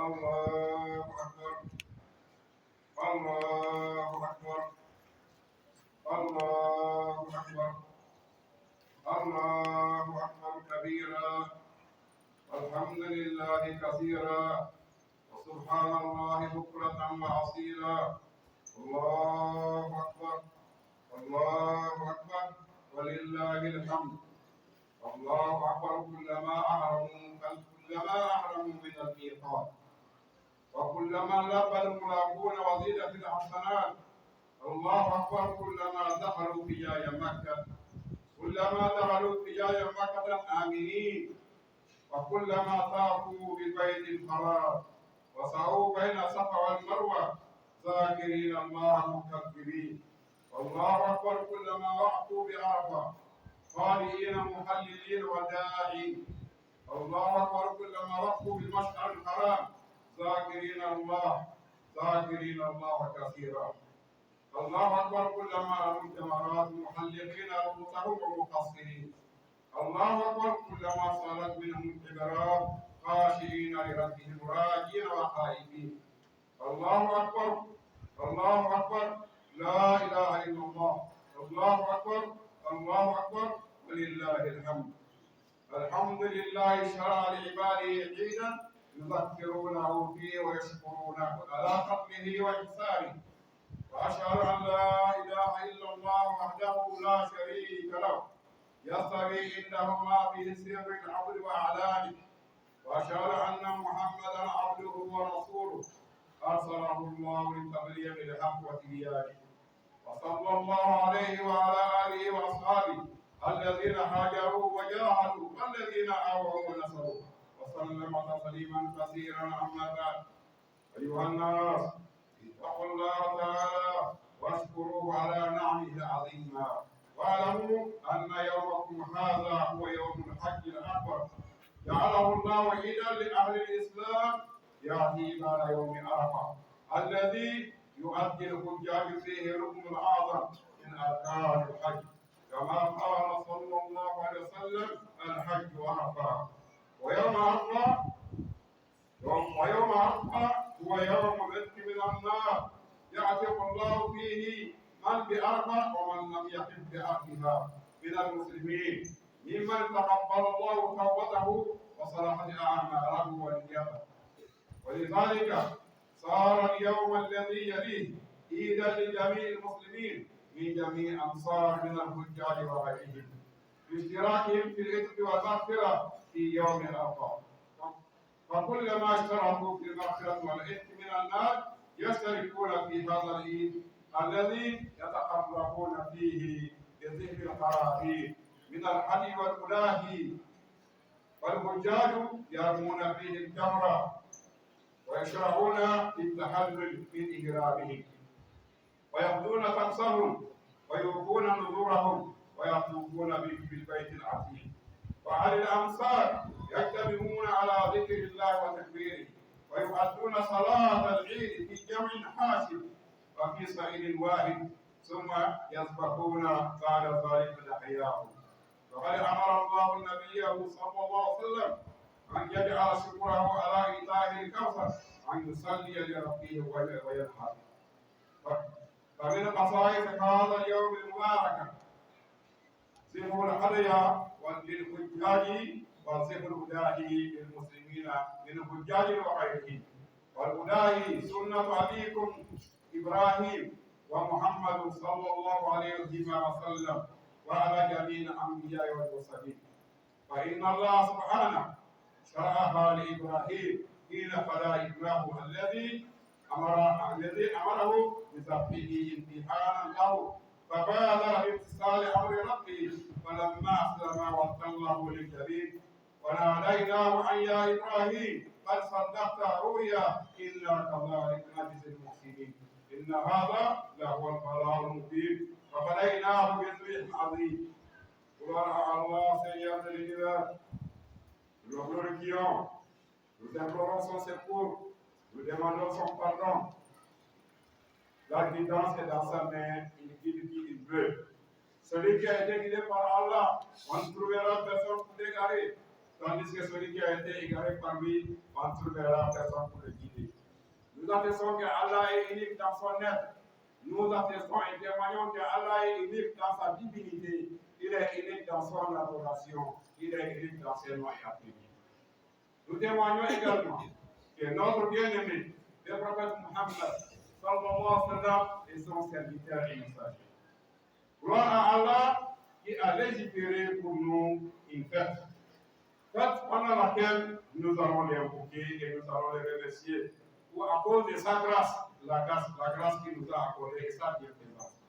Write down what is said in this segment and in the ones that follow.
الله أكبر الله أكبر الله أكبر الله أكبر كبيرا والحمد لله كثيرا وسبحان الله بكرة وأصيلا الله أكبر الله أكبر ولله الحمد الله أكبر كلما أحرموا من الميقات وكلما لبى الملاقون وزيدت الحسنات الله أكبر كلما دخلوا فجاج مكة كلما دخلوا فجاج مكة آمنين وكلما طافوا بالبيت الحرام وسعوا بين الصفا والمروة ذاكرين الله مكبرين والله أكبر كلما وقفوا بعرفة خالدين محللين وداعين الله أكبر كلما وقفوا بالمشعر الحرام ذاكرين الله كثيرا الله أكبر كلما رموا الجمرات محلقين رؤوسهم ومقصرين الله أكبر كلما صارت منهم الحجرات خاشعين لربهم راجين وخائفين الله أكبر الله أكبر لا إله إلا الله الله أكبر الله أكبر ولله الحمد الحمد لله شرع لعباده عيدا يذكرونه فيه ويشكرونه على فضله وإحسانه وأشهد أن لا إله إلا الله وحده لا شريك له يستوي عنده ما في سر العبد وأعلانه وأشهد أن محمدا عبده ورسوله أرسله الله للتبليغ بالحق وتبيانه وصلى الله عليه وعلى آله وأصحابه الذين هاجروا وجاهدوا والذين آووا ونصروا وسلم تسليما كثيرا أما بعد أيها الناس اتقوا الله تعالى واشكروه على نعمه العظيمة واعلموا أن يومكم هذا هو يوم الحج الأكبر جعله الله عيدا لأهل الإسلام يأتي بعد يوم عرفة الذي يؤدي الحجاج فيه الركن الأعظم من أركان الحج كما قال صلى الله عليه وسلم الحج عرفة ويوم عرفة هو يوم العتق من النار يعتق الله فيه من بأربع ومن لم يقم بأرضها من المسلمين ممن تقبل الله توبته وصلحت أعماله ونيته ولذلك صار اليوم الذي يليه عيدا لجميع المسلمين من جميع أمصار من الحجاج وغيرهم باشتراكهم في العتق والمغفرة في يوم عرفة فكلما اشتركوا في المغفرة والعتق من النار يشتركون في هذا العيد الذي يتقربون فيه بذكر القرابين من الحدي والملاهي والحجاج يرمون فيه الجمرة ويشرعون في التحلل من إهرامهم ويقضون طقسهم ويوفون نذورهم ويطوفون بالبيت العتيق وأهل الأمصار يجتمعون على ذكر الله وتكبيره ويؤدون صلاة العيد في جمع حاسم وفي صعيد واحد ثم يذبحون بعد ذلك الأحياء وقد أمر الله نبيه صلى الله عليه وسلم أن يجعل شكره على إيتاء الكوثر أن يصلي لربه وينحر فمن خصائص هذا اليوم المبارك ذبح الهدي للحجاج وذبح الهداي للمسلمين من الحجاج وغيرهم والهداي سنة أبيكم إبراهيم ومحمد صلى الله عليه وسلم وعلى جميع الأنبياء والمرسلين فإن الله سبحانه شرعها لإبراهيم حين فدا ابنه الذي أمره بذبحه امتحانا له فبادر بامتثال أمر ربه فلما أسلم وتله للجبين وناديناه أن يا إبراهيم قد صدقت رؤيا إنا كذلك نجزي المحسنين إن هذا لهو البلاء المبين فبديناه بذبح عظيم. Gloire Allah, Seigneur de l'univers. Nous le glorifions, nous implorons son secours, nous demandons son pardon. La guidance est dans sa main, il guide qui il veut. Celui qui a été guidé par Allah, on ne trouvera personne pour l'égarer. tandis que celui qui a été égaré par lui, on trouvera personne pour le guider. Nous attestons que Allah est unique dans son être. Nous attestons et témoignons que Allah est unique dans sa divinité. Il est unique dans son adoration. Il est unique dans ses noms et attributs. Nous témoignons également que notre bien-aimé, le prophète Muhammad, sallallahu alayhi wa sallam, est son serviteur et messager. Gloire à Allah qui a légiféré pour nous une fête. Fête pendant laquelle nous allons les invoquer et nous allons les remercier. Ou à cause de sa grâce, la grâce qu'il nous a accordée et sa bienfaisance.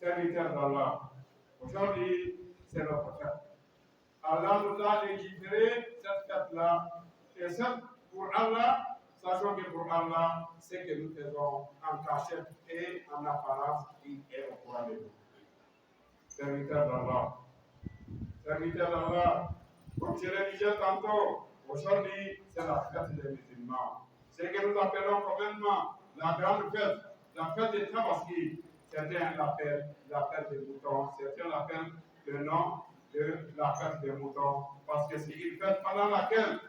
Serviteur d'Allah, aujourd'hui, c'est notre fête. Allah nous a légiféré cette fête-là. Et c'est pour Allah, sachant que pour Allah, ce que nous faisons en cachette et en apparence, il est au courant de nous. Serviteur d'Allah. Serviteur d'Allah, comme je le disais tantôt, aujourd'hui, c'est la fête des musulmans. Ce que nous appelons communément la grande fête, la fête des Tabaski. Certains l'appellent la fête des moutons, certains l'appellent le nom de la fête des moutons, parce que c'est une fête pendant laquelle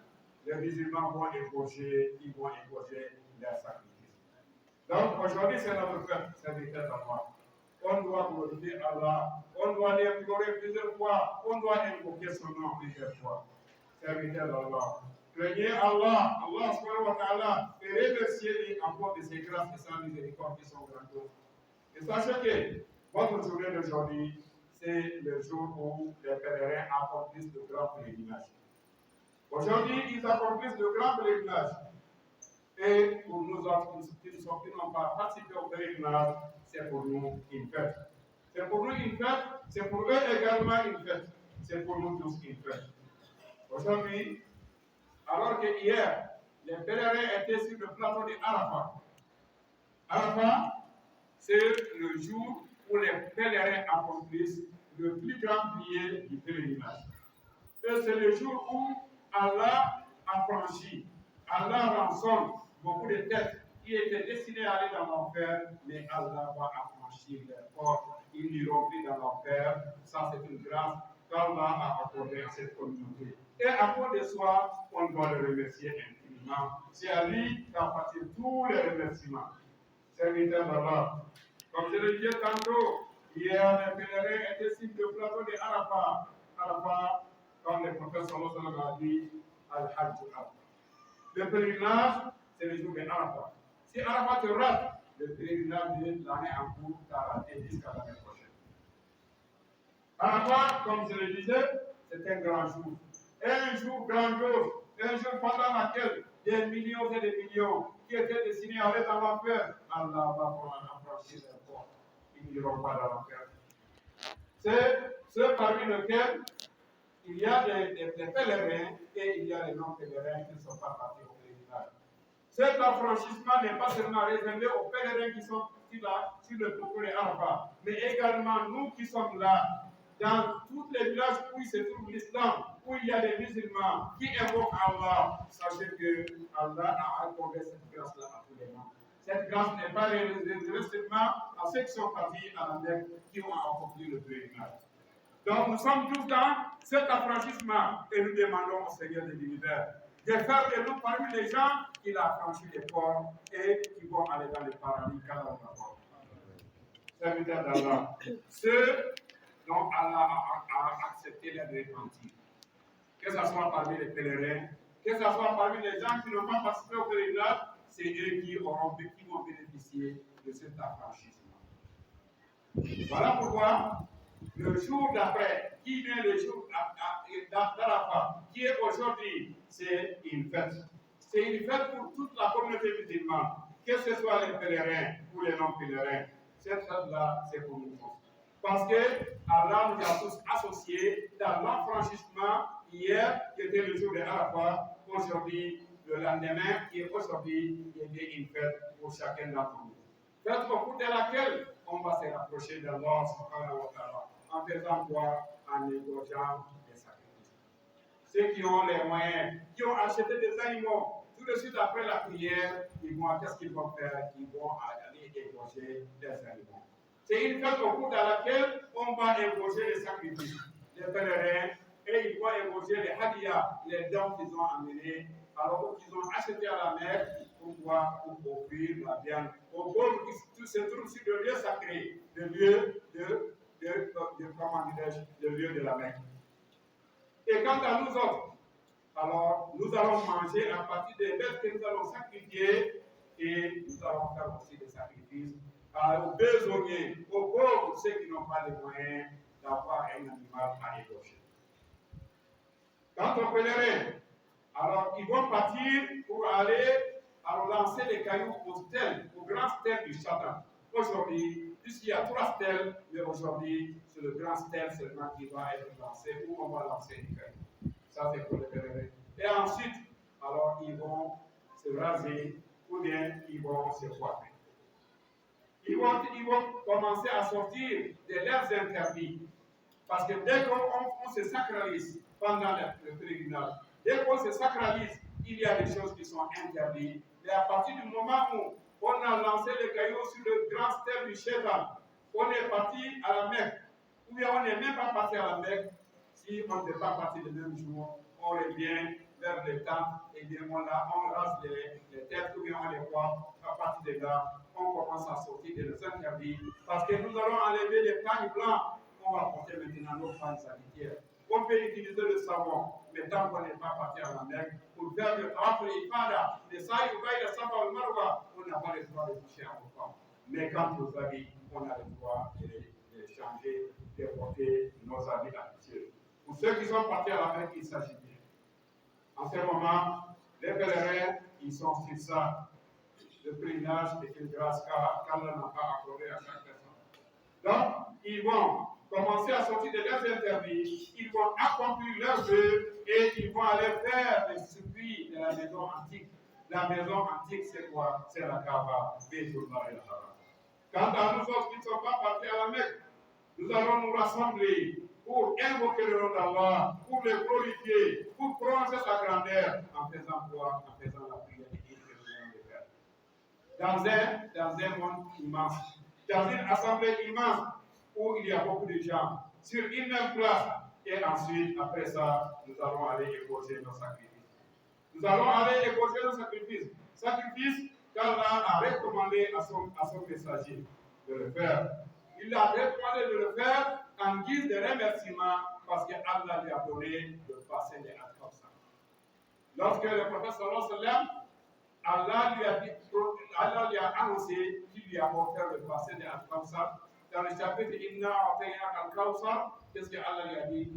les musulmans vont égorger, ils vont égorger leurs sacrifices. Donc aujourd'hui, c'est notre fête, c'est une fête à moi. On doit glorifier Allah, on doit l'implorer plusieurs fois, on doit invoquer son nom plusieurs fois. Serviteur d'Allah. Craignez Allah, Allah subhanahu wa ta'ala, et remerciez-lui encore de ses grâces et sa miséricorde qui sont grandioses. Et sachez que votre journée d'aujourd'hui, c'est le jour où les pèlerins accomplissent de grands pèlerinages. Aujourd'hui, ils accomplissent de grands pèlerinages. Et pour nous autres qui n'ont pas participé au pèlerinage, c'est pour nous une fête. C'est pour nous une fête, c'est pour eux également une fête. C'est pour nous tous une fête. Aujourd'hui, alors que hier, les pèlerins étaient sur le plateau de Arafat. Arafat, c'est le jour où les pèlerins accomplissent le plus grand prier du pèlerinage. Et c'est le jour où Allah a franchi, Allah rançonne beaucoup de têtes qui étaient destinées à aller dans l'enfer, mais Allah va affranchir les portes, ils n'iront plus dans l'enfer. Ça, c'est une grâce qu'Allah a accordée à cette communauté. Et à cause de soi, on doit le remercier infiniment. C'est à lui qu'appartient tous les remerciements. Serviteur d'Allah. Comme je le disais tantôt, hier, les pèlerins étaient sur le plateau de Arafat. Arafat, comme le prophète sallallahu alayhi wa sallam a dit, Al-Hajj Arafat. Le pèlerinage, c'est le jour de Arafat. Si Arafat te rate, le pèlerinage de l'année en cours t'a raté jusqu'à l'année prochaine. Arafat, comme je le disais, c'est un grand jour. Un jour grandiose, un jour pendant lequel des millions et des millions qui étaient destinés à aller dans l'enfer, Allah va franchir les portes. Ils n'iront pas dans l'enfer. C'est ceux parmi lesquels il y a des pèlerins et il y a les non-pèlerins qui ne sont pas partis au pèlerinage. Cet affranchissement n'est pas seulement réservé aux pèlerins qui sont sur le plateau de Arafat, mais également nous qui sommes là, dans tous les villages où il se trouve l'islam, où il y a des musulmans qui invoquent Allah. Sachez que Allah a accordé cette grâce-là à tous les gens. Cette grâce n'est pas réservée seulement à ceux qui sont partis à la Mecque, qui ont accompli le pèlerinage. Donc nous sommes tous dans cet affranchissement et nous demandons au Seigneur de l'univers de faire de nous parmi les gens qu'il a franchi les portes et qui vont aller dans le paradis quand on va. Serviteur d'Allah, ceux dont Allah a accepté les repentir, que ce soit parmi les pèlerins, que ce soit parmi les gens qui n'ont pas participé au pèlerinage, c'est eux qui vont bénéficier de cet affranchissement. Voilà pourquoi le jour d'après, qui vient le jour d'Arafat, qui est aujourd'hui, c'est une fête. C'est une fête pour toute la communauté musulmane, que ce soit les pèlerins ou les non-pèlerins. Cette fête-là, c'est pour nous tous. Parce que Allah nous a tous associés dans l'enfranchissement hier, qui était le jour de Arafat, aujourd'hui, le lendemain, qui est aujourd'hui, il y a une fête pour chacun d'entre nous. Fête au cours de laquelle on va se rapprocher d'Allah subhanahu wa ta'ala. En faisant quoi? En négociant des sacrifices. Ceux qui ont les moyens, qui ont acheté des animaux, tout de suite après la prière, qu'est-ce qu'ils vont faire? Ils vont aller égorger des animaux. C'est une fête au cours de laquelle on va égorger les sacrifices. Les pèlerins et ils vont égorger les hadiyas, les dons qu'ils ont amenés, alors qu'ils ont acheté à la Mecque pour offrir la viande aux pauvres qui se trouvent sur le lieu sacré, le lieu le lieu de la Mecque. Et quant à nous autres, alors nous allons manger à partir des bêtes que nous allons sacrifier et nous allons faire aussi des sacrifices aux besognés, aux pauvres, ceux qui n'ont pas les moyens d'avoir un animal à égorger. Quant aux pèlerins, alors ils vont partir pour aller lancer les cailloux au grand stèle du Satan. Aujourd'hui, puisqu'il y a 3 stèles, mais aujourd'hui, c'est le grand stèle seulement qui va être lancé, où on va lancer les cailloux. Ça, c'est pour les pèlerins. Et ensuite, alors ils vont se raser ou bien ils vont se coiffer. Ils vont commencer à sortir de leurs interdits. Parce que dès qu'on se sacralise pendant le pèlerinage, dès qu'on se sacralise, il y a des choses qui sont interdites. Mais à partir du moment où on a lancé le caillou sur le grand stèle du Shaitan, on est parti à la Mecque, ou bien on n'est même pas parti à la Mecque, si on n'est pas parti le même jour, on revient vers les tentes et bien on rase les têtes ou bien on les voit. À partir de là, on commence à sortir de nos interdits parce que nous allons enlever les pagnes blancs. On va porter maintenant nos pagnes sanitaires. On peut utiliser le savon, mais tant qu'on n'est pas parti à la Mecque, pour faire le tawaf et l'ifada, le sa'i ou le safa ou le marwa, on n'a pas le droit de toucher à nos femmes. Mais quand nos habits, on a le droit de les changer, de porter nos habits habituels. Pour ceux qui sont partis à la Mecque, il s'agit bien. En ce moment, les pèlerins, ils sont sur ça. Le pèlerinage est une grâce qu'Allah n'a pas accordée à chaque personne. Donc, ils vont commencer à sortir de leurs interdits, ils vont accomplir leurs vœux et ils vont aller faire les circuits de la maison antique. La maison antique, c'est quoi? C'est la Kaaba, Baytullah el Haram. Quant à nous autres qui ne sont pas partis à la Mecque, nous allons nous rassembler pour invoquer le nom d'Allah, pour le glorifier, pour prononcer sa grandeur, en faisant quoi? En faisant la prière et dans un monde immense, dans une assemblée immense où il y a beaucoup de gens, sur une même place, et ensuite, après ça, nous allons aller égorger nos sacrifices. Nous allons aller égorger nos sacrifices. Sacrifice qu'Allah a recommandé à son messager de le faire. Il a recommandé de le faire en guise de remerciement parce qu'Allah lui a donné le passé des actes comme ça. Lorsque le prophète sallallahu alayhi wa sallam, Allah lui a annoncé qu'il lui a offert le passé des actes comme ça. Dans le chapitre Inna Atayna al-Kawsar, qu'est-ce que Allah lui a dit?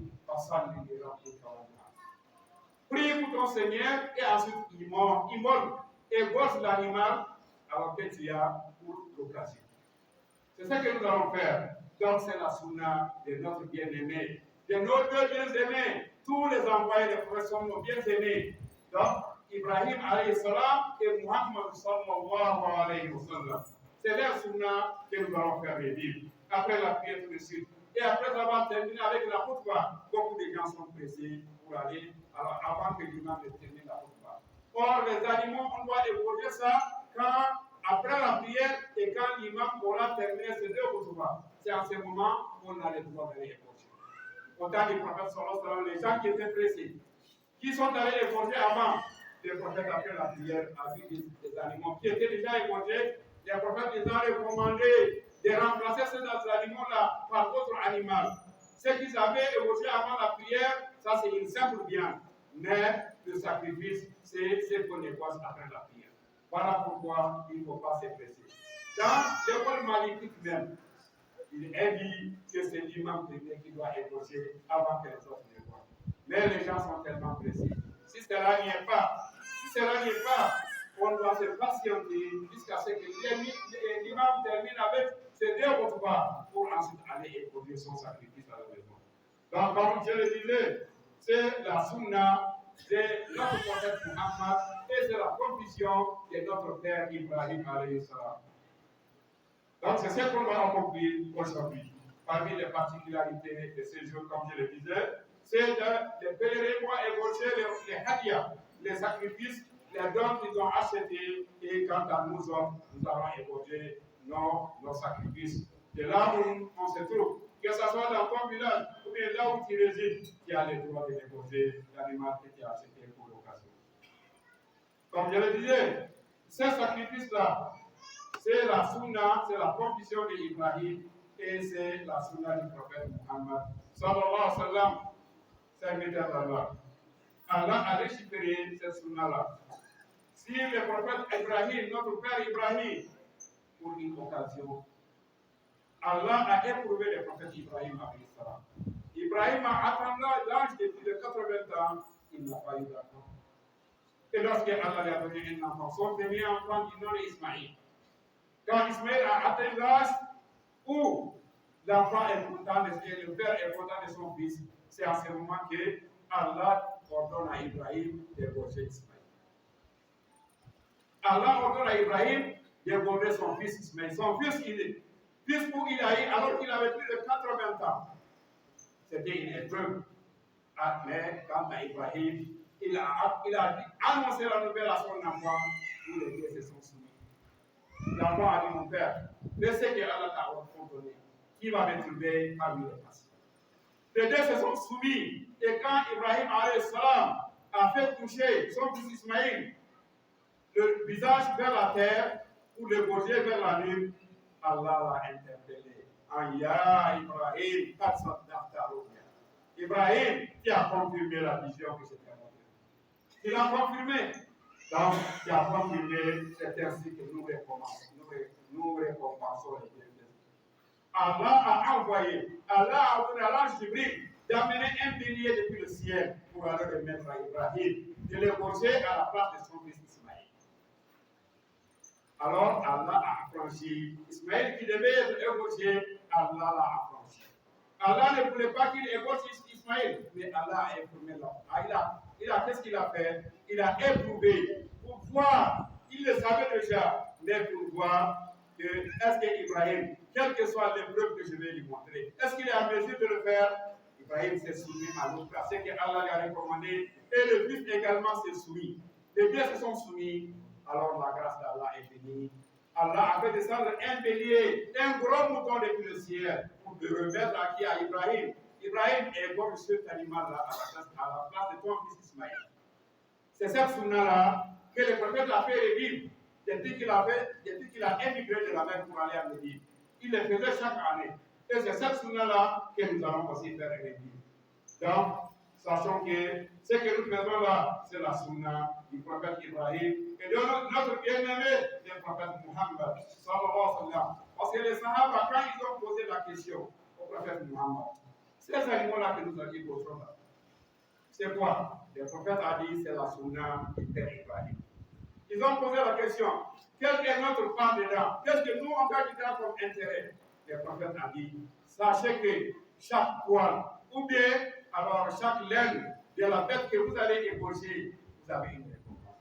Prie pour ton Seigneur et ensuite immole et gosse l'animal alors que tu as pour l'occasion. C'est ça que nous allons faire. Donc c'est la sunna de notre bien-aimé, de nos deux bien-aimés. Tous les envoyés des prophètes sont nos bien-aimés. Donc Ibrahim alayhi salam et Muhammad sallallahu alayhi wa sallam. C'est leur sunna que nous allons faire revivre. Après la prière tout de suite. Et après avoir terminé avec la khutbah, beaucoup de gens sont pressés pour aller avant que l'imam ne termine la khutbah. Or, les animaux, on doit égorger ça après la prière et quand l'imam aura terminé ses deux khutbahs. C'est en ce moment qu'on a le droit d'aller égorger. Au temps du prophète sallallahu alayhi wa sallam, les gens qui étaient pressés, qui sont allés égorger avant, les prophètes après la prière avaient des animaux qui étaient déjà égorgés. Les prophètes les ont recommandé de remplacer ces animaux-là par d'autres animaux. Ce qu'ils avaient égorgé avant la prière, ça c'est une simple viande. Mais le sacrifice, c'est ce qu'on égorge après la prière. Voilà pourquoi il ne faut pas se presser. Dans l'école maléfique même, il est dit que c'est l'imam premier qui doit égorger avant que les autres n'égorgent. Mais les gens sont tellement pressés. Si cela n'y est pas, on doit se patienter jusqu'à ce que l'imam termine avec ses deux khutbahs pour ensuite aller éprouver son sacrifice à la maison. Donc, comme je le disais, c'est la sunna de notre prophète Muhammad et c'est la condition de notre père Ibrahim alayhi salam. Donc, c'est ce qu'on va accomplir aujourd'hui. Parmi les particularités de ce jour, comme je le disais, c'est de pèlerins vont égorger les hadiyas, les sacrifices, les dons qu'ils ont achetés, et quant à nous autres, nous allons égorger nos sacrifices. C'est là où on se trouve. Que ce soit dans ton village ou bien là où tu résides, tu as le droit de déposer l'animal que tu as acheté pour l'occasion. Comme je le disais, ce sacrifice-là, c'est la sunna, c'est la condition d'Ibrahim et c'est la sunna du prophète Muhammad. Sallallahu alayhi wa sallam, serviteur d'Allah. Allah a récupéré cette sunna-là. Si le prophète Ibrahim, notre père Ibrahim, pour une occasion, Allah a éprouvé le prophète Ibrahim alayhi salam. Ibrahim a attendu l'âge de plus de 80 ans, il n'a pas eu d'enfant. Et lorsque Allah lui a donné un enfant, son premier enfant du nom d'Ismaïl. Quand Ismaïl a atteint l'âge où l'enfant est content, le père est content de son fils, c'est à ce moment que Allah ordonne à Ibrahim d'égorger Ismaïl. Allah ordonne à Ibrahim d'égorger son fils Ismaïl. Son fils, puisqu'il a eu, alors qu'il avait plus de 80 ans, c'était une épreuve. Mais quand Ibrahim, il a annoncé la nouvelle à son enfant, tous les deux se sont soumis. L'enfant a dit, mon père, fais ce que Allah t'a ordonné. Qui va me trouver parmi les nations? Les deux se sont soumis. Et quand Ibrahim a fait toucher son fils Ismaïl, le visage vers la terre ou le gosier vers la nuque, Allah l'a interpellé. Ya Ibrahim, Ibrahim qui a confirmé la vision que c'était montrée. Il a confirmé. Donc, il a confirmé, c'est ainsi que nous récompensons les bienfaits. Allah a envoyé, Allah a ordonné à l'ange Jibril d'amener un bélier depuis le ciel pour aller le mettre à Ibrahim, de l'égorger à la place de son fils Ismaël. Alors Allah a affranchi Ismaël qui devait être égorgé, Allah l'a affranchi. Allah ne voulait pas qu'il égorge Ismaël, mais Allah a éprouvé l'homme. Qu'est-ce qu'il a fait? Il a éprouvé pour voir, il le savait déjà, mais pour voir que est-ce que Ibrahim, quelle que soit l'épreuve que je vais lui montrer, est-ce qu'il est en mesure de le faire? Ibrahim s'est soumis à l'autre, à ce que Allah lui a recommandé, et le fils également s'est soumis. Les deux se sont soumis, alors la grâce d'Allah est venue. Allah a fait descendre un bélier, un gros mouton depuis le ciel, pour le remettre à Ibrahim. Ibrahim égorge cet animal-là à la place de ton fils Ismaël. C'est cette sunna-là que le prophète a fait revivre depuis qu'il a émigré de la mer pour aller en Médine. Il le faisait chaque année. Et c'est cette sunna-là que nous allons aussi faire revivre. Donc, sachant que ce que nous faisons là, c'est la sunna du prophète Ibrahim et de notre bien-aimé, le prophète Muhammad. Parce que les Sahaba, quand ils ont posé la question au prophète Muhammad, ces animaux-là que nous avons posés là, c'est quoi? Le prophète a dit, c'est la sunna du père Ibrahim. Ils ont posé la question, quelle est notre part dedans? Qu'est-ce que nous, on doit dire comme intérêt? Le prophète a dit, sachez que chaque poil, ou bien, alors chaque laine de la bête que vous allez égorger, vous avez une récompense.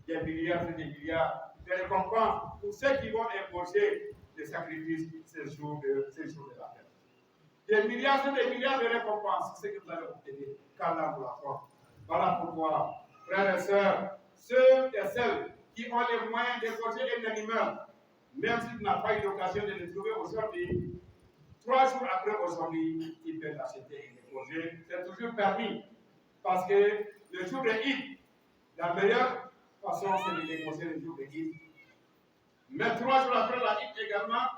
Des milliards et des milliards de récompenses pour ceux qui vont égorger le sacrifice ces jours de la fête. Des milliards et des milliards de récompenses, c'est ce que vous allez obtenir, qu'Allah vous l'accorde. Voilà pourquoi, frères et sœurs, ceux et celles qui ont les moyens d'égorger un animal, même s'il n'a pas eu l'occasion de le trouver aujourd'hui, 3 jours après aujourd'hui, il peut l'acheter et l'égorger. C'est toujours permis. Parce que le jour de Eid, la meilleure façon, c'est de l'égorger le jour de Eid. Mais 3 jours après la Eid également,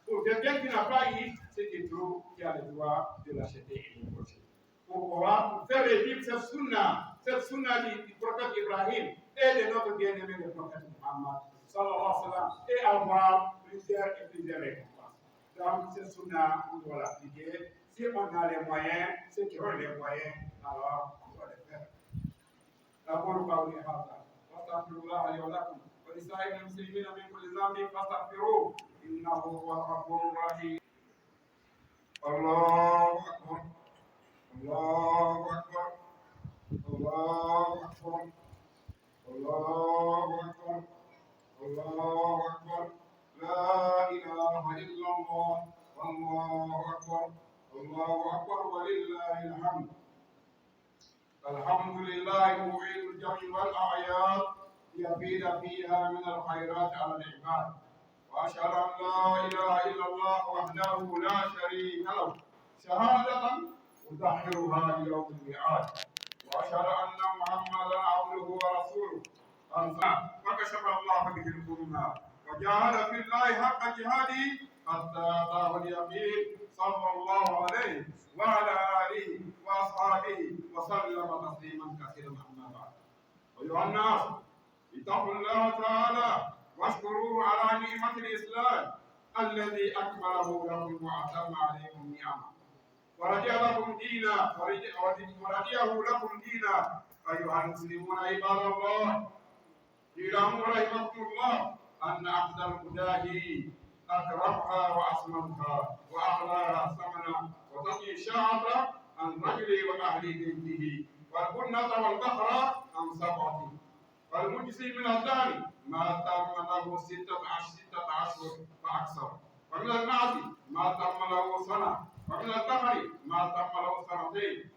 pour quelqu'un qui n'a pas Eid, c'est qui a le droit de l'acheter et l'égorger. Pour faire revivre cette sunna du prophète Ibrahim et de notre bien-aimé le prophète Muhammad, sallallahu alayhi wa sallam, et avoir plusieurs récompenses. Donc, cette sunna, on doit l'appliquer. Si on a les moyens, ceux qui ont les moyens, alors on doit les faire. أقول قولي هذا وأستغفر الله لي ولكم ولسائر المسلمين من كل ذنب فاستغفروه إنه هو الغفور الرحيم. الله أكبر الله أكبر الله أكبر الله أكبر الله أكبر لا إله إلا الله والله أكبر الله أكبر ولله الحمد. الحمد لله معيد الجمع والأعياد ليفيد فيها من الخيرات على العباد. وأشهد أن لا إله إلا الله وحده لا شريك له شهادة أدخرها ليوم الميعاد. وأشهد أن محمدا عبده ورسوله فكشف الله به الأمة وجاهد في الله حق جهاده حتى أتاه اليقين صلى الله عليه وعلى آله وأصحابه وسلم تسليما كثيرا. أما بعد، أيها الناس اتقوا الله تعالى واشكروه على نعمة الإسلام الذي أكمله لكم وأتم عليكم نعمه ورضي لكم دينا ورضيه لكم دينا. أيها المسلمون عباد الله، اعلموا رحمكم الله أن أفضل الهداه أكرمها وأسمنها وأغلاها ثمنا وتقي الشعب عن رجل وأهل بيته والبنة والبحر عن سبعة والمجزي من الدار ما تم له 16 فأكثر ومن المعز ما تم له سنة ومن البحر ما تم له سنتين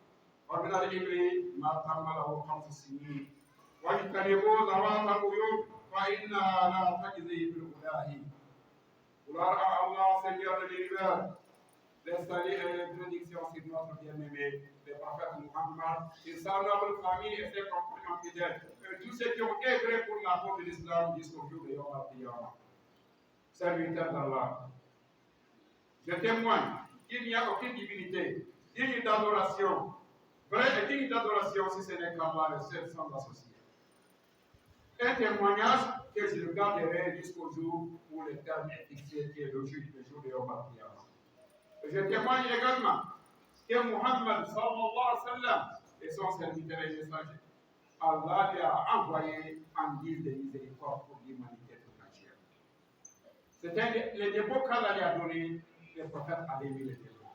ومن الإبل ما تم له 5 سنين. واجتنبوا ذوات العيوب فإنها لا تجزي في الإله. Allah, Seigneur de l'univers, les saluts et les bénédictions sur notre bien-aimé, le prophète Muhammad, et sa noble famille et ses compagnons fidèles, et tous ceux qui ont œuvré pour la cause de l'islam jusqu'au jour de Yom al-Qiyamah. Serviteur d'Allah, je témoigne qu'il n'y a aucune divinité digne d'adoration, vraie et digne d'adoration si ce n'est qu'Allah, le seul sans associé. Un témoignage que je le garderai jusqu'au jour où le terme est fixé, qui est le jour de Yom al-Qiyamah. Je témoigne également que Muhammad sallallahu alayhi wa sallam est son serviteur et messager. Allah lui a envoyé en guise de miséricorde pour l'humanité tout entière. C'était les dépôts qu'Allah lui a donné, le prophète a émis les dépôts.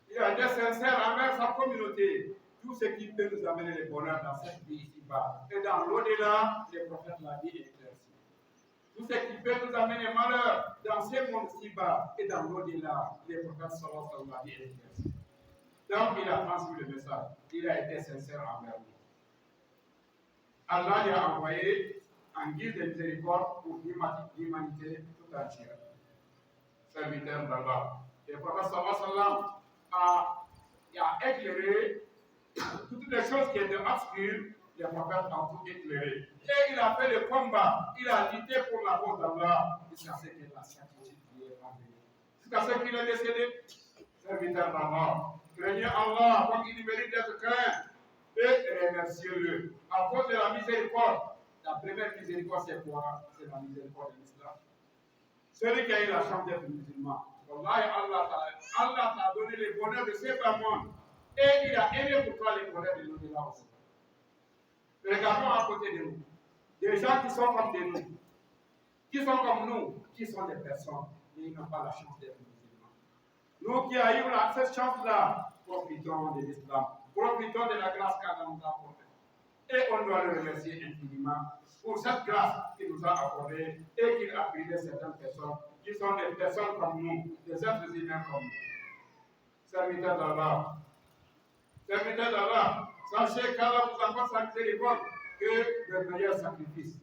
Il a été sincère envers sa communauté. Tout ce qui peut nous amener le bonheur dans cette vie ici-bas et dans l'au-delà, le prophète l'a dit et éclairci. Tout ce qui peut nous amener le malheur dans ce monde ici-bas et dans l'au-delà, le prophète sallallahu alayhi wa sallam l'a dit et éclairci. Donc il a transmis le message, il a été sincère envers nous. Allah lui a envoyé en guise de miséricorde pour l'humanité tout entière. Serviteur d'Allah. Le prophète sallallahu alayhi wa sallam a éclairé toutes les choses qui étaient obscures, les prophètes ont tout éclairé. Et il a fait le combat, il a lutté pour la cause d'Allah, jusqu'à ce que la certitude lui est parvenue. Jusqu'à ce qu'il est décédé, serviteur d'Allah. Craignez Allah comme il mérite d'être craint et remerciez-le. À cause de la miséricorde, la première miséricorde c'est quoi? C'est la miséricorde de l'islam. Celui qui a eu la chance d'être musulman, Allah t'a donné le bonheur de ce bas monde. Et il a aimé pour toi les bonheurs de l'au-delà aussi. Regardons à côté de nous. Des gens qui sont comme nous, qui sont comme nous, qui sont des personnes, mais ils n'ont pas la chance d'être musulmans. Nous qui avons eu cette chance-là, profitons de l'islam, profitons de la grâce qu'Allah nous a accordée. Et on doit le remercier infiniment pour cette grâce qu'il nous a accordée et qu'il a privé certaines personnes qui sont des personnes comme nous, des êtres humains comme nous. Serviteurs d'Allah. Serviteurs d'Allah, sachez qu'Allah vous accorde sa miséricorde que le meilleur sacrifice.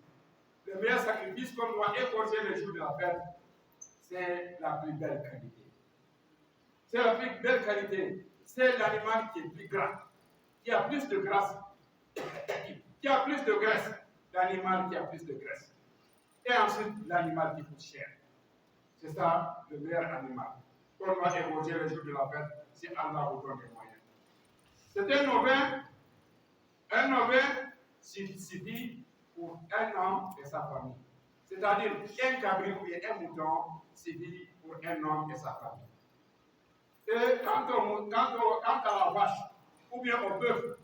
Le meilleur sacrifice qu'on doit efforcer le jour de la fête, c'est la plus belle qualité. C'est la plus belle qualité. C'est l'animal qui est plus gras, qui a plus de grâce, qui a plus de graisse. L'animal qui a plus de graisse. Et ensuite, l'animal qui coûte cher. C'est ça le meilleur animal. Qu'on doit efforcer le jour de la fête, si Allah vous donne les moyens. C'est un novain suffit pour un homme et sa famille. C'est-à-dire un cabri ou un mouton suffit pour un homme et sa famille. Et quant à la vache, ou bien au bœuf,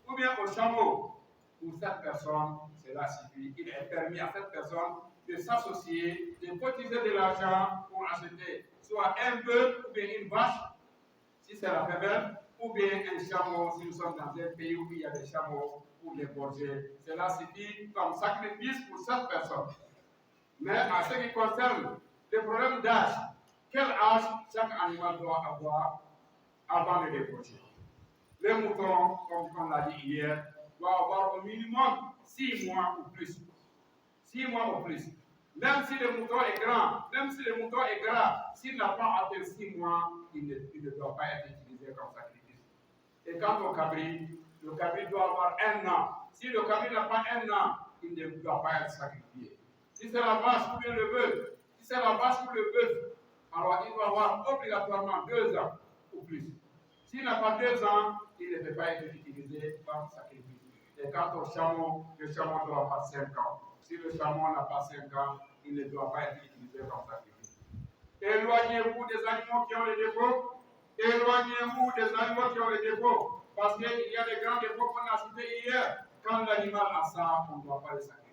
ou bien au chameau, pour cette personne, cela suffit. Il est permis à cette personne de s'associer, de cotiser de l'argent pour acheter soit un bœuf ou bien une vache, si c'est la femelle, ou bien un chameau, si nous sommes dans un pays où il y a des chameaux pour les bergers. Cela suffit comme sacrifice pour cette personne. Mais en ce qui concerne le problème d'âge, quel âge chaque animal doit avoir avant de l'égorger? Les moutons, comme on l'a dit hier, doivent avoir au minimum 6 mois ou plus. 6 mois ou plus. Même si le mouton est grand, même si le mouton est gras, s'il n'a pas atteint 6 mois, il ne doit pas être utilisé comme sacrifice. Et quant au cabri, le cabri doit avoir 1 an. Si le cabri n'a pas 1 an, il ne doit pas être sacrifié. Si c'est la vache ou bien le bœuf, si c'est la vache ou le bœuf, alors il doit avoir obligatoirement 2 ans ou plus. S'il n'a pas 2 ans, il ne peut pas être utilisé comme sacrifice. Et quant au chameau, le chameau doit avoir 5 ans. Si le chameau n'a pas 5 ans, il ne doit pas être utilisé comme sacrifice. Éloignez-vous des animaux qui ont les défauts. Éloignez-vous des animaux qui ont les défauts. Parce qu'il y a des grands défauts qu'on a cités hier. Quand l'animal a ça, on ne doit pas le sacrifier.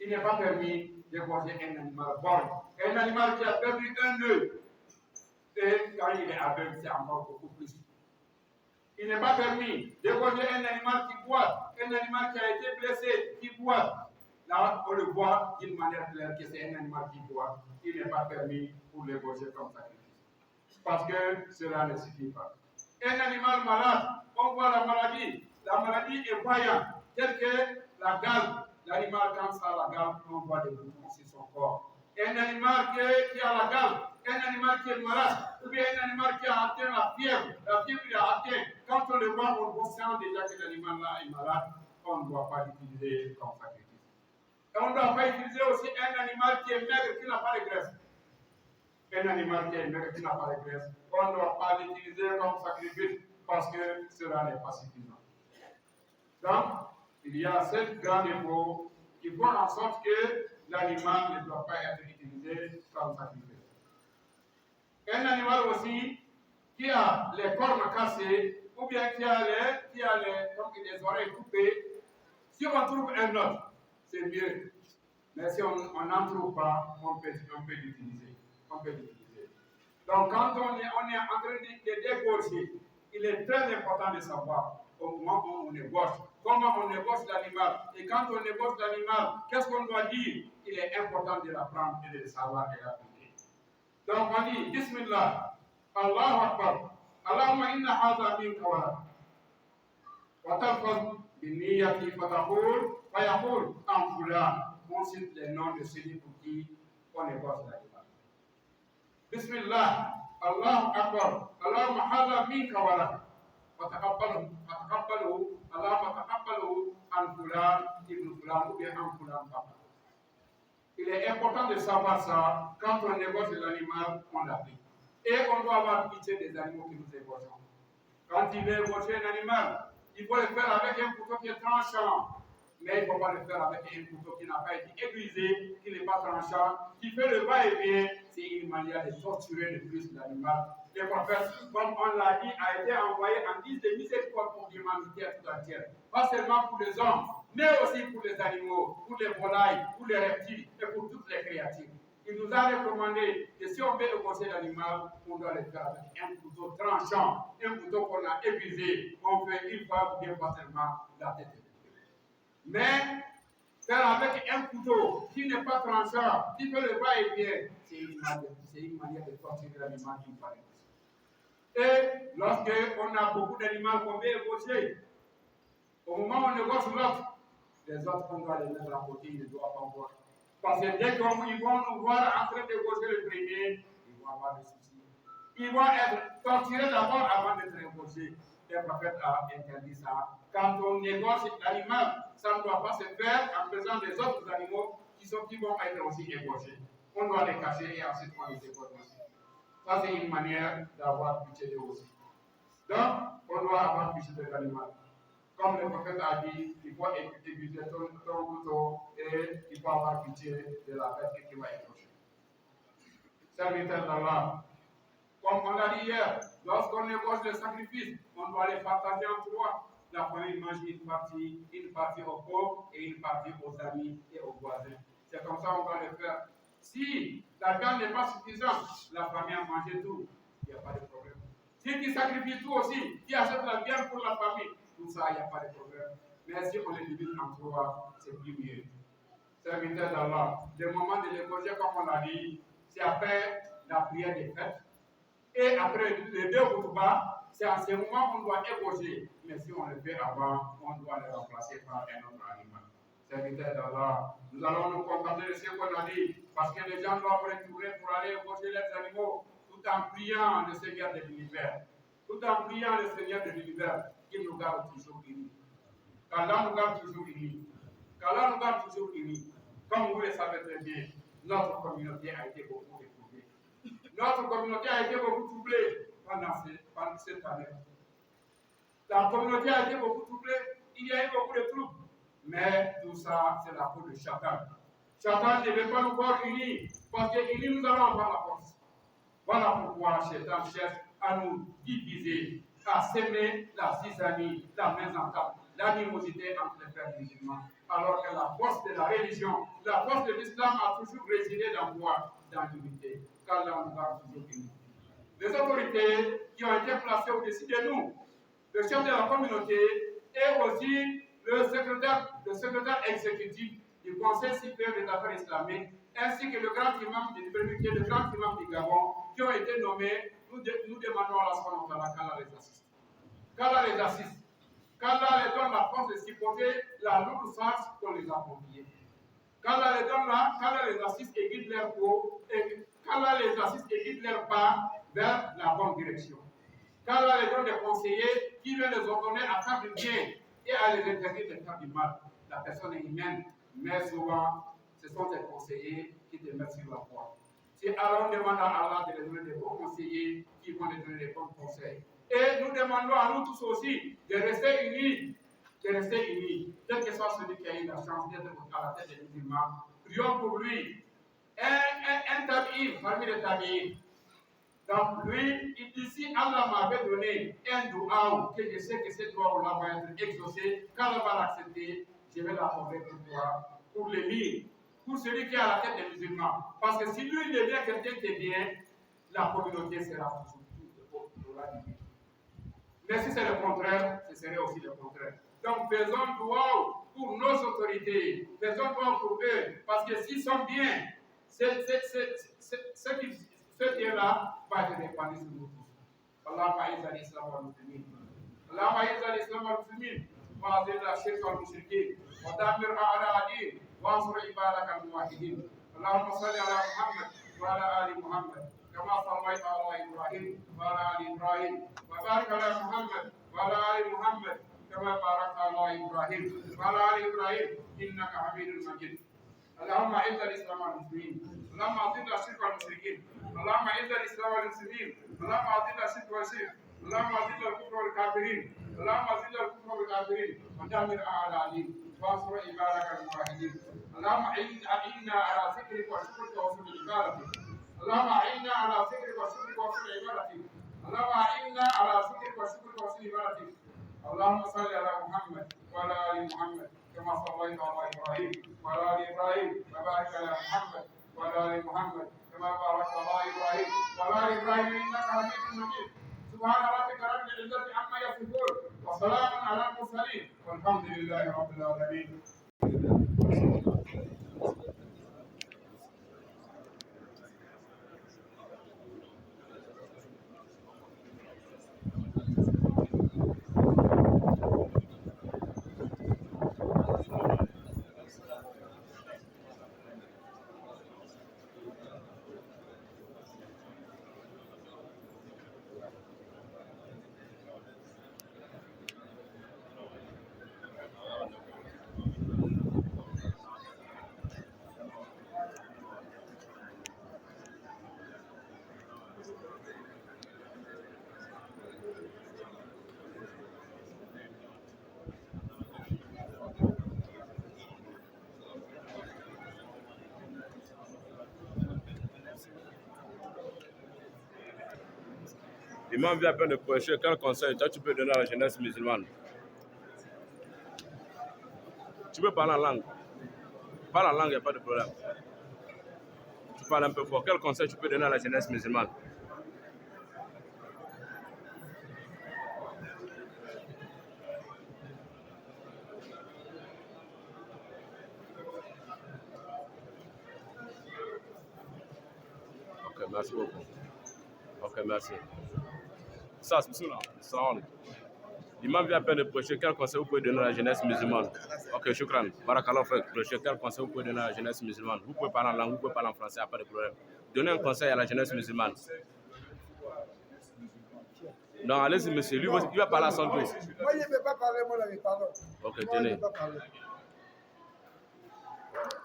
Il n'est pas permis d'égorger un animal borgne. Un animal qui a perdu un œil, et quand il est aveugle, c'est encore beaucoup plus. Il n'est pas permis d'égorger un animal qui boite, un animal qui a été blessé, qui boite. Là, on le voit d'une manière claire que c'est un animal qui boite. Il n'est pas permis pour l'égorger comme sacrifice. Parce que cela ne suffit pas. Un animal malade, on voit la maladie. La maladie est voyante, telle que la gale. L'animal, quand ça a la gale, on voit des boutons sur son corps. Un animal qui a la gale, un animal qui est malade, ou bien un animal qui a atteint la fièvre il a atteint. Quand on le voit, on sent déjà que l'animal-là est malade, on ne doit pas l'utiliser comme sacrifice. Et on ne doit pas utiliser aussi un animal qui est maigre, qui n'a pas de graisse. Un animal qui est maigre, qui n'a pas de graisse, on ne doit pas l'utiliser comme sacrifice parce que cela n'est pas suffisant. Donc, il y a 7 grands défauts qui font en sorte que l'animal ne doit pas être utilisé comme sacrifice. Un animal aussi qui a les cornes cassées ou bien qui a les oreilles coupées, si on trouve un autre, c'est mieux. Mais si on n'en trouve pas, on peut l'utiliser. Donc quand on est en train de dégorger, il est très important de savoir au moment où on égorge, comment on égorge l'animal. Et quand on égorge l'animal, qu'est-ce qu'on doit dire? Il est important de l'apprendre et de le savoir et l'appliquer. Donc on dit, Bismillah, Allahu Akbar, Allahumma inna hadha minka wa lak. Wa talfaz bi-niyyati fayaqul an fulan. On cite les noms de celui pour qui on égorge l'animal. Bismillah, Allahu Akbar, Allahumma hadha minka wa lak. وتقبله اللهم تقبله عن فلان ابن فلان ou bien en fulan papa. Il est important de savoir ça. Quand on égorge l'animal, on l'applique. Et on doit avoir pitié des animaux que nous égorgeons. Quand il veut égorger un animal, il faut le faire avec un couteau qui est tranchant. Mais il ne faut pas le faire avec un couteau qui n'a pas été aiguisé, qui n'est pas tranchant, qui fait le va-et-vient. C'est une manière de torturer le plus l'animal. Le prophète, comme on l'a dit, a été envoyé en guise de miséricorde pour l'humanité tout entière. Pas seulement pour les hommes, mais aussi pour les animaux, pour les volailles, pour les reptiles et pour toutes les créatures. Il nous a recommandé que si on veut égorger l'animal, on doit le faire avec un couteau tranchant, un couteau qu'on a aiguisé. On fait une fois ou bien pas seulement la tête. Mais faire avec un couteau qui n'est pas tranchant, qui fait le va-et-vient, c'est une manière de torturer l'animal qui paraît. Et lorsque on a beaucoup d'animaux qu'on veut égorger, au moment où on égorge l'autre, les autres, on doit les mettre à côté, ils ne doivent pas voir. Parce que dès qu'ils vont nous voir en train d'égorger le premier, ils vont avoir des soucis. Ils vont être torturés d'abord avant d'être égorgés. Le prophète a interdit ça. Quand on égorge l'animal, ça ne doit pas se faire en présence des autres animaux qui vont être aussi égorgés. On doit les cacher et ensuite on les égorge aussi. Ça, c'est une manière d'avoir pitié d'eux aussi. Donc, on doit avoir pitié de l'animal. Comme le prophète a dit, il faut éviter ton couteau et il faut avoir pitié de la bête que tu vas égorger. Serviteur d'Allah, comme on l'a dit hier, lorsqu'on égorge le sacrifice, on doit les partager en 3. La famille mange une partie aux pauvres et une partie aux amis et aux voisins. C'est comme ça qu'on va le faire. Si la viande n'est pas suffisante, la famille a mangé tout, il n'y a pas de problème. Si tu sacrifies tout aussi, tu achètes la viande pour la famille, tout ça, il n'y a pas de problème. Mais si on les divise en 3, c'est plus mieux. Serviteur d'Allah, le moment de l'égorger, comme on l'a dit, c'est après la prière des fêtes. Et après les 2 khutbahs, c'est à ce moment qu'on doit égorger. Mais si on le fait avant, on doit le remplacer par un autre animal. serviteurs d'Allah. Nous allons nous contenter de ce qu'on a dit, parce que les gens doivent retourner pour aller égorger les animaux, tout en priant le Seigneur de l'univers. Tout en priant le Seigneur de l'univers, qu'il nous garde toujours unis. Qu'Allah nous garde toujours unis. Qu'Allah nous garde toujours unis. Comme vous le savez très bien, notre communauté a été beaucoup éprouvée. Notre communauté a été beaucoup troublée pendant cette année. La communauté a été beaucoup troublée, il y a eu beaucoup de troubles. Mais tout ça, c'est la faute de Satan. Satan ne veut pas nous voir unis, parce qu'unis, nous allons avoir la force. Voilà pourquoi Satan cherche à nous diviser, à s'aimer la zizanie, la mésentente, l'animosité entre les frères musulmans. Alors que la force de la religion, la force de l'islam a toujours résidé dans quoi? Dans l'unité. Qu'Allah nous garde toujours unis. Les autorités qui ont été placées au-dessus de nous, le chef de la communauté et aussi le secrétaire exécutif du Conseil supérieur des affaires islamiques, ainsi que le grand imam le grand imam du Gabon, qui ont été nommés, nous demandons à la Subhanahu qu'Allah les assiste. Qu'Allah les assiste. Qu'Allah les donne la force de supporter la lourde charge qu'on les a confiée. Qu'Allah les assiste et guide leur peau, et qu'Allah les assiste et guide leur pas vers la bonne direction. Qu'Allah les donne des conseillers qui veulent les ordonner à faire du bien et à les interdire de faire du mal. La personne est humaine, mais souvent, ce sont des conseillers qui te mettent sur la voie. Si Allah demande à Allah de les donner des bons conseillers, qui vont les donner des bons conseils. Et nous demandons à nous tous aussi de rester unis, quel que soit celui qui a eu la chance d'être à la tête des musulmans. Prions pour lui. Un tabi'in parmi les tabi'in. Donc lui, ici, Allah m'avait donné un doua que je sais que ce doua va être exaucé. Quand Allah va l'accepter, je vais l'accorder pour toi, pour l'émir, pour celui qui est à la tête des musulmans. Parce que si lui devient quelqu'un qui est bien, la communauté sera toujours mais si c'est le contraire, ce serait aussi le contraire. Donc faisons doua pour nos autorités, faisons doua pour eux, parce que s'ils sont bien, ce bien-là va être répandu sur nous tous. Allahumma a'izz al-islam wal muslimin. Allahumma a'izz al-islam wal muslimin. Wa adhill ash-shirk wal mushrikeen. Wa dammir a'da' ad-din. Wa ansur ibadak al-muwahhidin. Allahumma salli ala Muhammad wa ala ali Muhammad. كما صليت على ابراهيم وعلى ال ابراهيم وبارك على محمد وعلى ال محمد كما باركت على ابراهيم وعلى ال ابراهيم انك حميد مجيد. اللهم اعز الاسلام والمسلمين، اللهم اذل الشرك والمشركين، اللهم اعز الاسلام والمسلمين، اللهم اذل الشرك والشرك، اللهم اذل الكفر والكافرين، اللهم اذل الكفر والكافرين ودمر اعداء الدين وانصر عبادك الموحدين. اللهم اعنا على ذكرك وشكرك وحسن عبادتك. اللهم اعنا على ذكرك وشكرك وحسن عبادتك. اللهم اعنا على ذكرك وشكرك وحسن عبادتك. اللهم صل على محمد وعلى ال محمد كما صليت على ابراهيم وعلى ال ابراهيم وبارك على محمد وعلى ال محمد كما باركت على ابراهيم وعلى ال ابراهيم انك حميد مجيد. سبحان ربك رب العزه عما يصفون وسلام على المرسلين والحمد لله رب العالمين. L'imam vient à peine de prêcher, quel conseil toi tu peux donner à la jeunesse musulmane? Tu peux parler en langue. Parle en langue, il n'y a pas de problème. Tu parles un peu fort. Quel conseil tu peux donner à la jeunesse musulmane? Ok, merci beaucoup. Ok, merci. Ça, c'est ça, là. L'imam vient à peine de prêcher. Quel conseil vous pouvez donner à la jeunesse musulmane? Ok, shukran. Barakallah fait prêcher. Quel conseil vous pouvez donner à la jeunesse musulmane? Vous pouvez parler en langue, vous pouvez parler en français, il n'y a pas de problème. Donnez un conseil à la jeunesse musulmane. Non, allez-y, monsieur. Lui, il va parler à son tour. Moi, je ne peux pas parler, moi, là, pardon. Ok, Moi, je ne tenez. peux pas parler.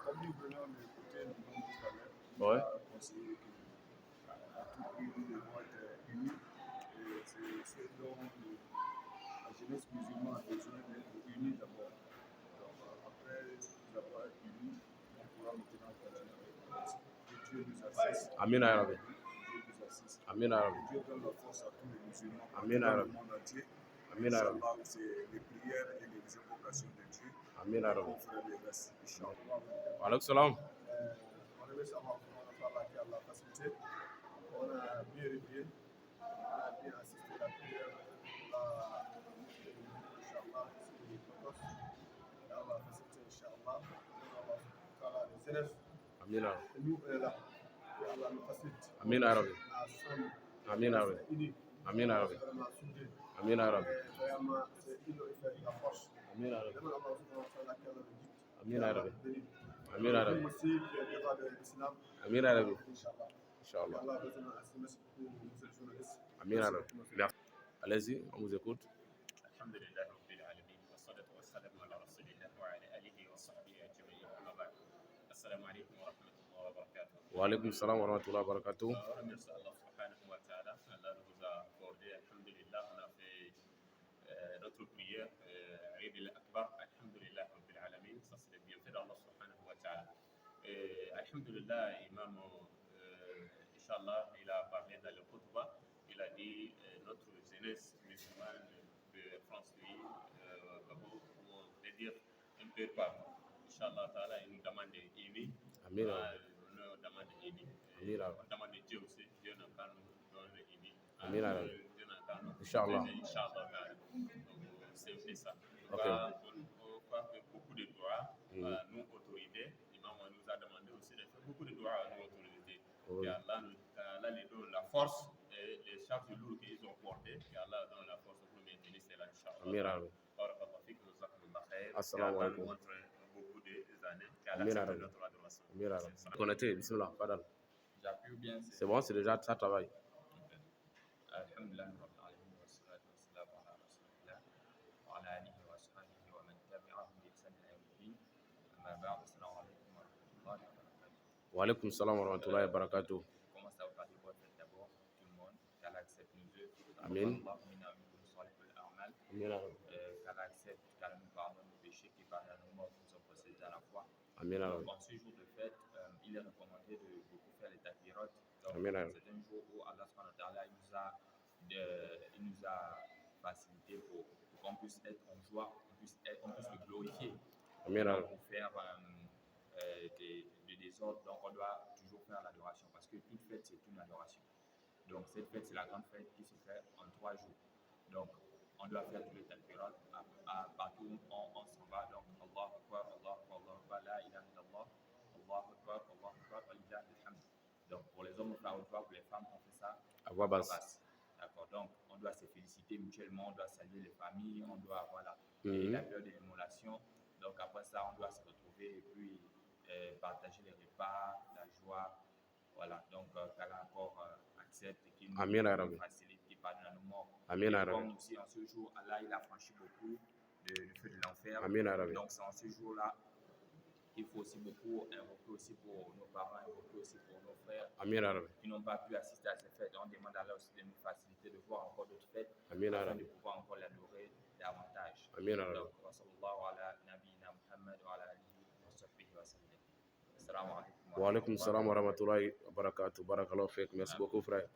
Comme nous venons d'écouter le nom tout à l'heure, Ouais. on a conseillé qu'à tout prix nous devons être unis. Et c'est ce dont la jeunesse musulmane a besoin d'être unie d'abord. Donc après nous avoir unis, on pourra maintenant continuer avec le reste. Que Dieu nous assiste. Amin ya Rabbi. Dieu nous assiste. Amin ya Rabbi. Dieu donne la force à tous les musulmans Amin ya dans le Rabbi. monde entier. Amin ya Rabbi. Inch'Allah, c'est les prières et les invocations de Dieu. Amin ya Rabbi. On fera le reste, Inch'Allah. Wa alaikum salam. On remercie Allah subhanahu wa ta'ala qui a la facilité. On a bien réveillé. On a bien assisté à la prière. Inch'Allah, c'est les précoces. Et Allah a facilité, Inch'Allah. Allah ta'ala les élèves. Amin ya Rabbi. Et nous, on est là. Et Allah nous facilite. Amin ya Rabbi. Ensemble. Amin ya Rabbi. Unis. Amin ya Rabbi. Vraiment soudés. Amin ya Rabbi. Et vraiment, c'est lui qui fait la force. Amin ya Rabbi. Vraiment, Allah subhanahu wa ta'ala qui a le guide. Amin ya Rabbi. Béni. Amin ya Rabbi. Nous aussi, qui est devant de l'islam. Amin ya Rabbi. Inch'Allah. Inch'Allah. Allah a besoin d'assumer pour ces journalistes. Amin ya Rabbi. Merci. Allez-y, on vous écoute. الحمد لله رب العالمين والصلاة والسلام على رسول الله وعلى آله وصحبه أجمعين أما بعد السلام عليكم ورحمة الله وبركاته. Wa alaikum salam wa rahmatullahi wa barakatuh. On remercie Allah subhanahu wa ta'ala. Allah nous a accordé, alhamdulillah, on a fait notre prière, Eid al-Akbar, alhamdulillah rabbil alamin. Ça c'est le bienfait d'Allah subhanahu wa ta'ala. Alhamdulillah, Imam, Inch'Allah, il a parlé dans le khutbah, il a dit notre jeunesse musulmane de France, lui, pour dire un peu partout. Inch'Allah, ta'ala, il nous demande d'aimer. Amin ya Rabbi. On nous demande d'aimer. Amin ya Rabbi. On demande Dieu aussi. Dieu n'a qu'à nous donner d'aimer. Amin ya Rabbi. Dieu n'a qu'à nous. Inch'Allah. Inch'Allah, ta'ala. Donc, c'est ça. On Ok. va faire beaucoup de doigts à nous autorités. L'imam nous a demandé aussi de faire beaucoup de doigts à nous autorités. Oui. Et Allah nous donne la force et les charges lourdes qu'ils ont portées. Et Allah donne la force pour maintenir cela, Inch'Allah. Amin ya Rabbi. Barakallahu fikum, jazakumullah khair. Assalamu Et Allah nous alaikum. montre beaucoup d'années. Et Allah Amin ya accepte Rabbi. notre adoration. Amin ya Rabbi. Connecté, bismillah, Fadal. J'appuie ou bien C'est bon, c'est déjà ça travaille. Alhamdulillah rabbil alamin wa salatu wa salam ala rasulillah wa ala alihi wa sahbihi wa man tabi'ahum bi ihsan ila yawmiddin. Amma ba'd, assalamu alaykum wa rahmatullahi wa barakatuh. Wa alaikum salam wa rahmatullahi wa barakatuh. On commence à vous parler de bonne fête d'abord, tout le monde, qu'Allah accepte nos œuvs. Amin. Allahumma minna wa minkum salihul a'mal. Amin ya Rabbi. Qu'Allah accepte, qu'Allah nous pardonne nos péchés, qui pardonne nos morts, qui nous ont procédés à la foi. Amin ya Rabbi. En ce jour de fête, il est recommandé de beaucoup faire les takbirat. Donc, Amin. c'est un jour où Allah subhanahu wa ta'ala il nous a facilité pour qu'on puisse être en joie, qu'on puisse le glorifier. Amin ya Donc, Rabbi. pour faire des désordres, donc on doit toujours faire l'adoration parce que toute fête c'est une adoration. Donc cette fête c'est la grande fête qui se fait en 3 jours. Donc on doit faire tous les takbirat partout où on s'en va. Donc Allahu Akbar, Allahu Akbar, Allahu Akbar, la ilaha illallah, Allahu Akbar, Allahu Akbar, wa lillahi alhamd. Donc pour les hommes on fait à haute voix, pour les femmes on fait ça À voix à basse. basse. D'accord. Donc on doit se féliciter mutuellement, on doit saluer les familles, on doit voilà. Mhm. Et la période de l'émulation. Donc après ça on doit se retrouver et puis partager les repas, la joie. Voilà, donc qu'Allah encore accepte et qu'il nous Amin ya Rabbi. facilite, qu'il pardonne à nos morts. Amin ya Et Rabbi. comme aussi en ce jour, Allah il a franchi beaucoup du feu de l'enfer. Amin ya Rabbi. Donc c'est en ce jour-là qu'il faut aussi beaucoup invoquer aussi pour nos parents, invoquer aussi pour nos frères Amin ya Rabbi. qui n'ont pas pu assister à ces fêtes. On demande à Allah aussi de nous faciliter de voir encore d'autres fêtes Amin ya afin Rabbi. de pouvoir encore l'adorer davantage. Amin ya Rabbi. Donc, wa sallallahu ala nabiyyina Muhammad wa ala alihi wa sahbihi wa sallam. Assalamu alaikum Wa alaikum salam wa rahmatullahi wa barakatuh. Barakallahu fik. Merci beaucoup, frère.